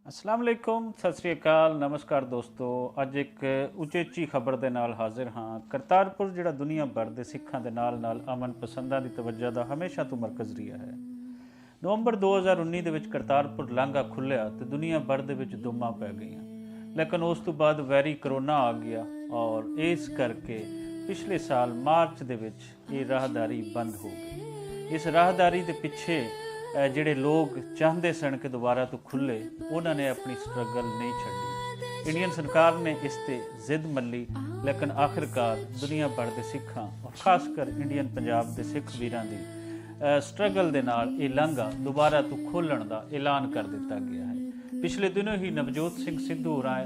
अस्सलाम वालेकुम, सत श्री अकाल, नमस्कार दोस्तों। अज एक उचेची खबर के नाल हाजिर हाँ। करतारपुर जिहड़ा दुनिया भर के सिखां दे नाल अमन पसंदा की तवज्जो का हमेशा तो मरकज़ रिहा है। नवंबर 2019 ਦੇ ਵਿੱਚ करतारपुर लांघा खुलिया तो दुनिया भर ਦੇ ਵਿੱਚ दुमा पै गईयां, लेकिन उस तो बाद वैरी करोना आ गया और इस करके पिछले साल मार्च ਦੇ ਵਿੱਚ ये राहदारी बंद हो गई। इस राहदारी के पिछे ਜਿਹੜੇ लोग चाहते सन कि दोबारा तो खुले, उन्होंने अपनी स्ट्रगल नहीं छड़ी। इंडियन सरकार ने इस ते जिद मली, लेकिन आखिरकार दुनिया भर के सिखां और खासकर इंडियन पंजाब के सिख वीरां दी स्ट्रगल दे नाल ये लांघा दोबारा तो खोलण का ऐलान कर दिता गया है। पिछले दिनों ही नवजोत सिंह सिद्धू होरां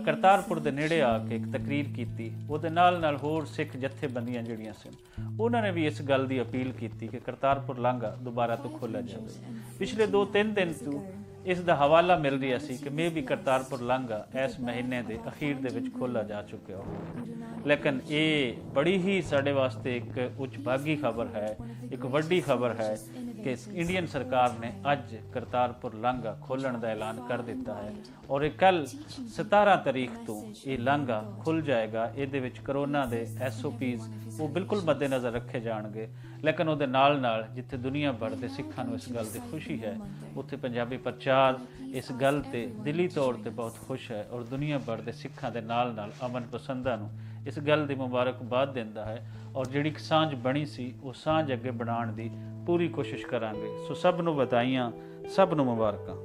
करतारपुर के नेड़े आके एक तकरीर की, ਉਹਦੇ ਨਾਲ होर सिख जथेबंदियां ਜਿਹੜੀਆਂ ਸਨ ਉਹਨਾਂ ने भी इस गल की अपील की कि करतारपुर लांघा दोबारा तो खोलिया जाए। पिछले 2-3 दिन तो इसका हवाला मिल रहा सी कि मे भी करतारपुर लांघा इस महीने के अखीर दे विच खोला जा चुका हो, लेकिन ये बड़ी ही साढ़े वास्ते एक उचभागी खबर है, एक वड्डी खबर है कि इंडियन सरकार ने अज करतारपुर लांघा खोलने का ऐलान कर दिता है और ये कल 17 तारीख तो ये लांघा खुल जाएगा। ये करोना के SOPs वो बिल्कुल मद्देनज़र रखे जाएंगे, लेकिन वो जिथे दुनिया भर के सिखां इस गल की खुशी है, उत्थे पंजाबी प्रचार इस गल ते दिली तौर पर बहुत खुश है और दुनिया भर के सिखां के नाल अमन पसंदा नूं इस गल की मुबारकबाद दिंदा है और जिहड़ी सांझ बनी सी वो सांझ अगे बनाउण दी पूरी कोशिश करांगे। सो सब नूं बधाइयां, सब नूं मुबारकां।